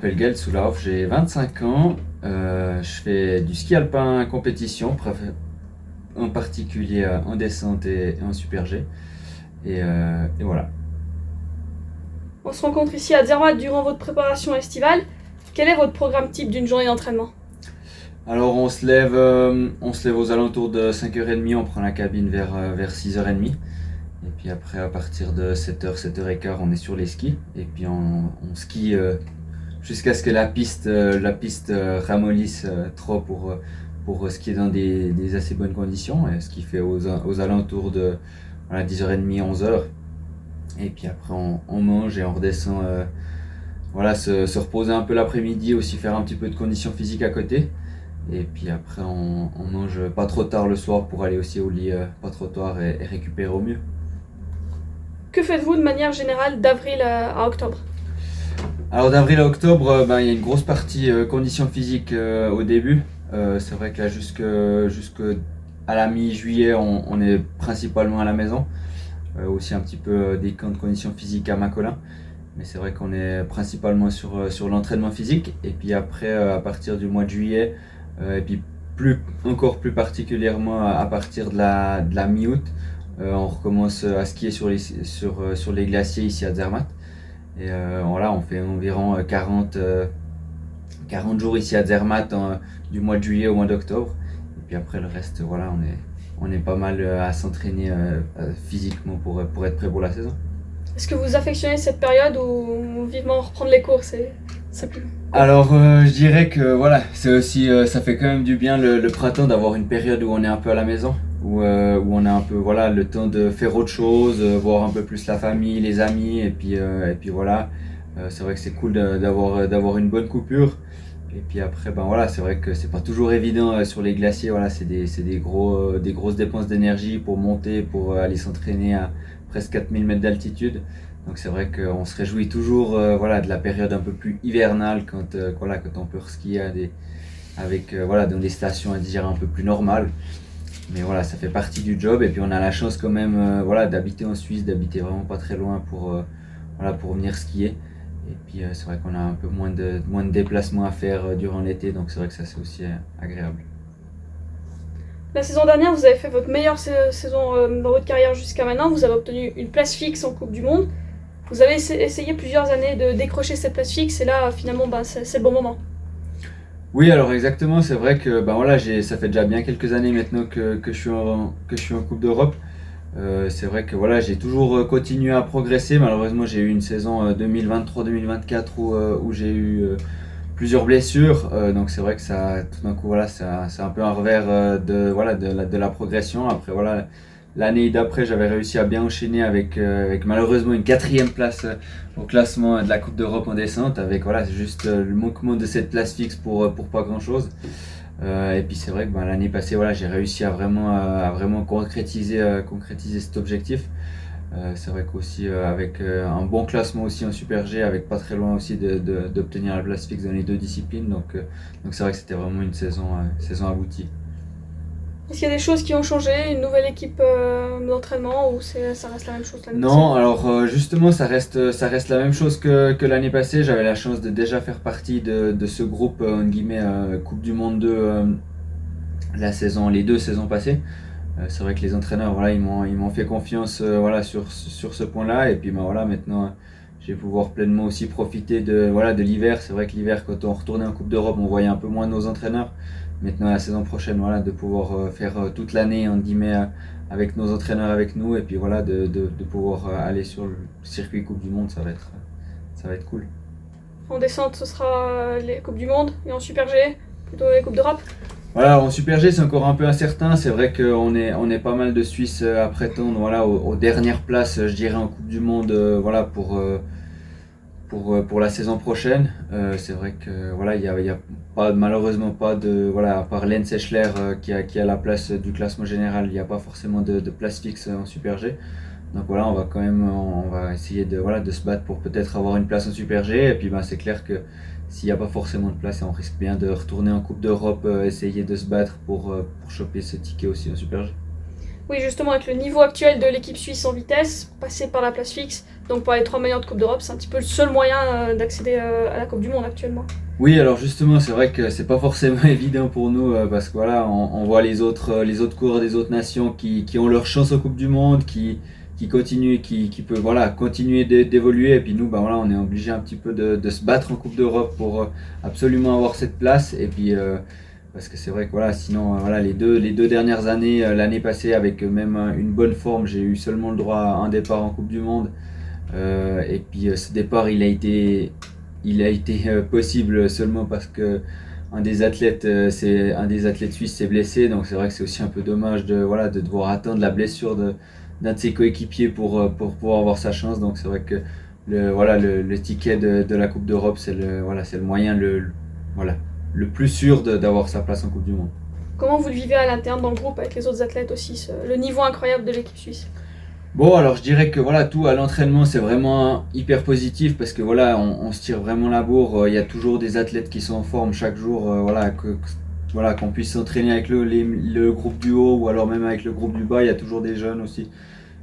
m'appelle Gaël Soulauf, j'ai 25 ans. Je fais du ski alpin compétition, en particulier en descente et en super G. Et voilà. On se rencontre ici à Zermatt durant votre préparation estivale. Quel est votre programme type d'une journée d'entraînement? Alors on se lève aux alentours de 5h30, on prend la cabine vers 6h30. Et puis après, à partir de 7h, 7h15, on est sur les skis. Et puis on skie jusqu'à ce que la piste ramollisse trop pour skier dans des assez bonnes conditions. Et ce qui fait aux alentours de 10h30, 11h. Et puis après, on mange et on redescend. Se reposer un peu l'après-midi, aussi faire un petit peu de condition physique à côté. Et puis après, on mange pas trop tard le soir pour aller aussi au lit pas trop tard et récupérer au mieux. Que faites-vous de manière générale d'avril à octobre? Alors d'avril à octobre, il y a une grosse partie condition physique au début. C'est vrai que là jusque à la mi-juillet, on est principalement à la maison. Aussi un petit peu des camps de condition physique à Macolin. Mais c'est vrai qu'on est principalement sur l'entraînement physique. Et puis après, à partir du mois de juillet, et puis encore plus particulièrement à partir de la mi-août, on recommence à skier sur les glaciers ici à Zermatt. Et voilà, on fait environ 40 jours ici à Zermatt du mois de juillet au mois d'octobre. Et puis après le reste, voilà, on est pas mal à s'entraîner physiquement pour être prêt pour la saison. Est-ce que vous affectionnez cette période ou vivement reprendre les cours? C'est plus... Alors je dirais que voilà, c'est aussi ça fait quand même du bien le printemps d'avoir une période où on est un peu à la maison, où on a un peu voilà le temps de faire autre chose, voir un peu plus la famille, les amis et puis voilà. C'est vrai que c'est cool d'avoir une bonne coupure. Et puis après voilà, c'est vrai que c'est pas toujours évident sur les glaciers, voilà, des grosses dépenses d'énergie pour monter, pour aller s'entraîner à presque 4000 mètres d'altitude. Donc c'est vrai qu'on se réjouit toujours de la période un peu plus hivernale quand on peut skier dans des stations à dire un peu plus normales. Mais voilà, ça fait partie du job et puis on a la chance quand même d'habiter en Suisse, d'habiter vraiment pas très loin pour venir skier. Et puis c'est vrai qu'on a un peu moins de déplacements à faire durant l'été, donc c'est vrai que ça c'est aussi agréable. La saison dernière, vous avez fait votre meilleure saison dans votre carrière jusqu'à maintenant. Vous avez obtenu une place fixe en Coupe du Monde. Vous avez essayé plusieurs années de décrocher cette place fixe et là, finalement, c'est le bon moment. Oui, alors exactement, c'est vrai que ça fait déjà bien quelques années maintenant que je suis en Coupe d'Europe. C'est vrai que voilà, j'ai toujours continué à progresser. Malheureusement, j'ai eu une saison 2023-2024 où j'ai eu plusieurs blessures. Donc c'est vrai que ça, tout d'un coup, voilà, c'est un peu un revers de la progression. Après, voilà, l'année d'après, j'avais réussi à bien enchaîner avec malheureusement une quatrième place au classement de la Coupe d'Europe en descente. Avec voilà, c'est juste le manquement de cette place fixe pour pas grand-chose. Et puis c'est vrai que l'année passée, voilà, j'ai réussi à vraiment concrétiser cet objectif. C'est vrai qu'aussi avec un bon classement aussi en Super G, avec pas très loin aussi d'obtenir la place fixe dans les deux disciplines. Donc c'est vrai que c'était vraiment une saison aboutie. Est-ce qu'il y a des choses qui ont changé, une nouvelle équipe d'entraînement ou ça reste la même chose l'année passée? Non, alors justement, ça reste la même chose que l'année passée. J'avais la chance de déjà faire partie de ce groupe, en guillemets, Coupe du Monde 2, les deux saisons passées. C'est vrai que les entraîneurs, voilà, ils m'ont fait confiance sur ce point-là. Et puis voilà, maintenant, je vais pouvoir pleinement aussi profiter de l'hiver. C'est vrai que l'hiver, quand on retournait en Coupe d'Europe, on voyait un peu moins nos entraîneurs. Maintenant, la saison prochaine, voilà, de pouvoir faire toute l'année, en guillemets, avec nos entraîneurs avec nous. Et puis voilà, de pouvoir aller sur le circuit Coupe du Monde, ça va être cool. En descente, ce sera les Coupes du Monde et en Super G, plutôt les Coupes d'Europe. Voilà, en Super G, c'est encore un peu incertain. C'est vrai qu'on est pas mal de Suisses à prétendre aux dernières places, je dirais, en Coupe du Monde pour la saison prochaine. C'est vrai que il y a pas, malheureusement pas à part Lens Eschler qui a la place du classement général, il n'y a pas forcément de place fixe en Super G. Donc voilà, on va essayer de se battre pour peut-être avoir une place en Super G. Et puis c'est clair que s'il n'y a pas forcément de place, on risque bien de retourner en Coupe d'Europe, essayer de se battre pour choper ce ticket aussi en Super G. Oui, justement, avec le niveau actuel de l'équipe suisse en vitesse, passer par la place fixe, donc par les 3 meilleurs de Coupe d'Europe, c'est un petit peu le seul moyen d'accéder à la Coupe du Monde actuellement. Oui, alors justement, c'est vrai que c'est pas forcément évident pour nous parce que voilà, on voit les autres coureurs des autres nations qui ont leur chance aux Coupes du Monde, qui continuent, qui peuvent voilà, continuer d'évoluer. Et puis nous, bah, voilà, on est obligé un petit peu de se battre en Coupe d'Europe pour absolument avoir cette place. Et puis, parce que c'est vrai que voilà, sinon, voilà, les deux dernières années, l'année passée, avec même une bonne forme, j'ai eu seulement le droit à un départ en Coupe du Monde. Et puis ce départ, il a été possible seulement parce que un des athlètes suisses s'est blessé. Donc c'est vrai que c'est aussi un peu dommage de, voilà, de devoir attendre la blessure d'un de ses coéquipiers pour pouvoir avoir sa chance. Donc c'est vrai que voilà, le ticket de la Coupe d'Europe, voilà, c'est le moyen voilà, le plus sûr d'avoir sa place en Coupe du Monde. Comment vous le vivez à l'interne dans le groupe avec les autres athlètes aussi, le niveau incroyable de l'équipe suisse? Bon, alors je dirais que voilà, tout à l'entraînement, c'est vraiment hyper positif parce que voilà, on se tire vraiment la bourre. Il y a toujours des athlètes qui sont en forme chaque jour. Voilà, voilà, qu'on puisse s'entraîner avec le groupe du haut ou alors même avec le groupe du bas. Il y a toujours des jeunes aussi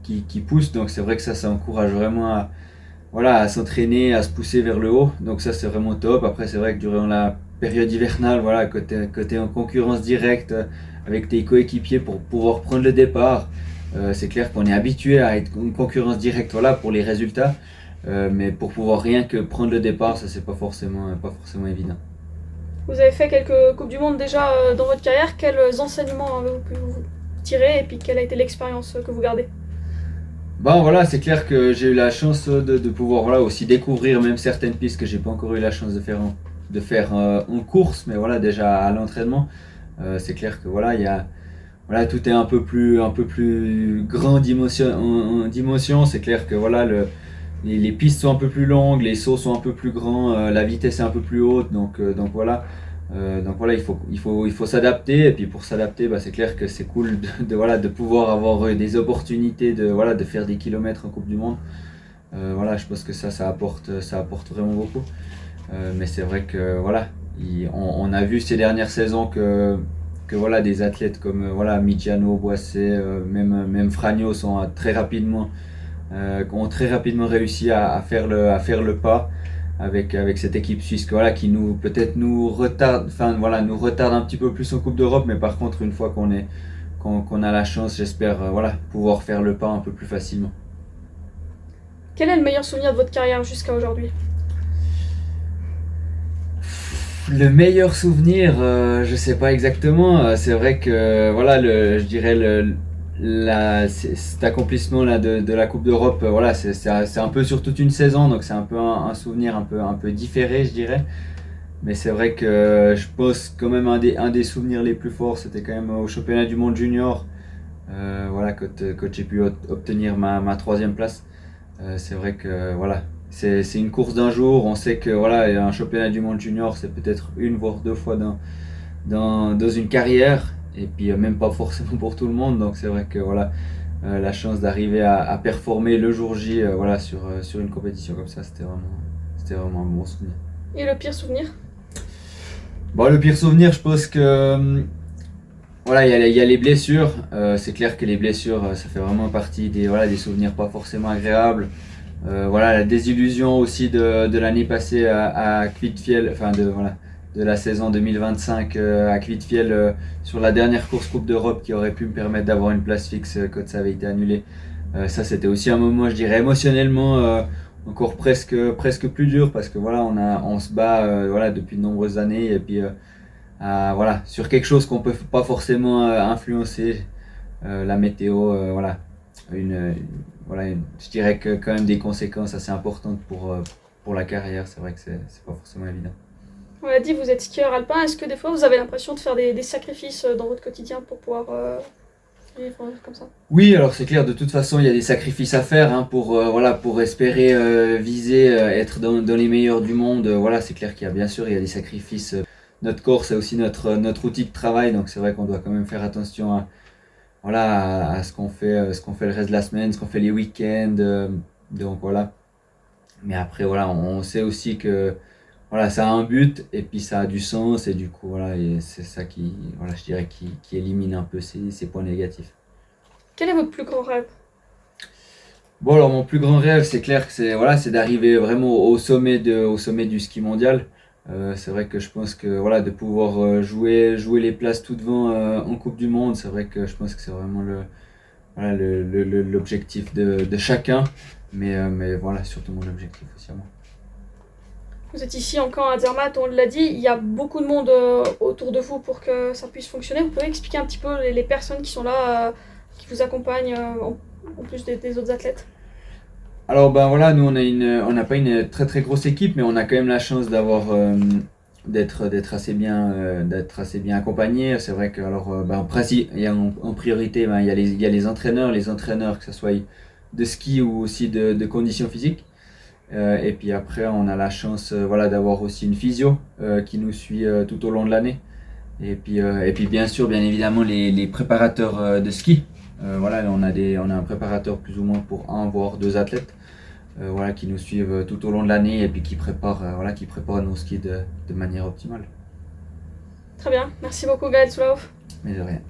qui poussent. Donc c'est vrai que ça encourage vraiment voilà, à s'entraîner, à se pousser vers le haut. Donc ça, c'est vraiment top. Après, c'est vrai que durant la période hivernale, voilà, que t'es en concurrence directe avec tes coéquipiers pour pouvoir prendre le départ, c'est clair qu'on est habitué à être une concurrence directe, voilà, pour les résultats. Mais pour pouvoir rien que prendre le départ, ça, c'est pas forcément évident. Vous avez fait quelques Coupes du Monde déjà dans votre carrière. Quels enseignements avez-vous pu vous tirer et puis quelle a été l'expérience que vous gardez? Bon voilà, c'est clair que j'ai eu la chance de pouvoir voilà, aussi découvrir même certaines pistes que j'ai pas encore eu la chance de faire en course, mais voilà déjà à l'entraînement. C'est clair que voilà, voilà, tout est un peu plus grand en dimension. C'est clair que voilà, les pistes sont un peu plus longues, les sauts sont un peu plus grands, la vitesse est un peu plus haute, donc voilà. Donc voilà, il faut s'adapter. Et puis pour s'adapter, bah, c'est clair que c'est cool voilà, de pouvoir avoir des opportunités voilà, de faire des kilomètres en Coupe du Monde. Voilà, je pense que ça apporte vraiment beaucoup. Mais c'est vrai que voilà, on a vu ces dernières saisons que voilà, des athlètes comme voilà, Migiano, Boissé, même Fragno sont ont très rapidement réussi à faire le pas avec cette équipe suisse voilà, qui nous peut-être nous retarde, enfin, voilà, nous retarde un petit peu plus en Coupe d'Europe, mais par contre une fois qu'on a la chance, j'espère voilà, pouvoir faire le pas un peu plus facilement. Quel est le meilleur souvenir de votre carrière jusqu'à aujourd'hui? Le meilleur souvenir, je sais pas exactement. C'est vrai que voilà, je dirais cet accomplissement là de la Coupe d'Europe, voilà, c'est un peu sur toute une saison, donc c'est un peu un souvenir un peu différé, je dirais. Mais c'est vrai que je pense quand même un des souvenirs les plus forts, c'était quand même au championnat du monde junior. Voilà, quand j'ai pu obtenir ma troisième place. C'est vrai que voilà, c'est une course d'un jour. On sait que voilà, un championnat du monde junior, c'est peut-être une voire deux fois dans une carrière. Et puis même pas forcément pour tout le monde. Donc c'est vrai que voilà, la chance d'arriver à performer le jour J voilà, sur une compétition comme ça, c'était vraiment un bon souvenir. Et le pire souvenir? Bon, le pire souvenir, je pense que voilà, il y a les blessures. C'est clair que les blessures, ça fait vraiment partie voilà, des souvenirs pas forcément agréables. Voilà, la désillusion aussi de l'année passée à Kvitfjell, enfin voilà, de la saison 2025 à Kvitfjell sur la dernière course Coupe d'Europe qui aurait pu me permettre d'avoir une place fixe quand ça avait été annulé. Ça, c'était aussi un moment, je dirais, émotionnellement encore presque plus dur parce que voilà, on se bat voilà, depuis de nombreuses années et puis voilà, sur quelque chose qu'on peut pas forcément influencer, la météo, voilà, voilà, je dirais que quand même des conséquences assez importantes pour la carrière. C'est vrai que c'est pas forcément évident. On l'a dit, vous êtes skieur alpin. Est-ce que des fois vous avez l'impression de faire des sacrifices dans votre quotidien pour pouvoir vivre comme ça? Oui, alors c'est clair, de toute façon, il y a des sacrifices à faire hein, voilà, pour espérer viser, être dans les meilleurs du monde. Voilà, c'est clair qu'il y a bien sûr il y a des sacrifices. Notre corps, c'est aussi notre outil de travail, donc c'est vrai qu'on doit quand même faire attention voilà, à ce qu'on fait le reste de la semaine, ce qu'on fait les week-ends. Donc voilà. Mais après, voilà, on sait aussi que voilà, ça a un but et puis ça a du sens et du coup, voilà, et c'est ça qui, voilà, je dirais, qui élimine un peu ces points négatifs. Quel est votre plus grand rêve? Bon, alors mon plus grand rêve, c'est clair que c'est d'arriver vraiment au sommet du ski mondial. C'est vrai que je pense que voilà, de pouvoir jouer les places tout devant en Coupe du Monde, c'est vrai que je pense que c'est vraiment l'objectif de chacun. Mais voilà, surtout mon objectif aussi à moi. Vous êtes ici en camp à Zermatt, on l'a dit, il y a beaucoup de monde autour de vous pour que ça puisse fonctionner. Vous pouvez expliquer un petit peu les personnes qui sont là, qui vous accompagnent en plus des autres athlètes? Alors ben voilà, nous on n'a pas une très très grosse équipe, mais on a quand même la chance d'être assez bien accompagné. C'est vrai que alors ben, en principe, en priorité, ben, il y a les entraîneurs que ce soit de ski ou aussi de conditions physiques. Et puis après, on a la chance voilà d'avoir aussi une physio qui nous suit tout au long de l'année. Et puis bien sûr, bien évidemment, les préparateurs de ski. Voilà, on a un préparateur plus ou moins pour un voire deux athlètes voilà, qui nous suivent tout au long de l'année et puis qui préparent nos skis de manière optimale. Très bien, merci beaucoup Gaël Soulauf. Mais de rien.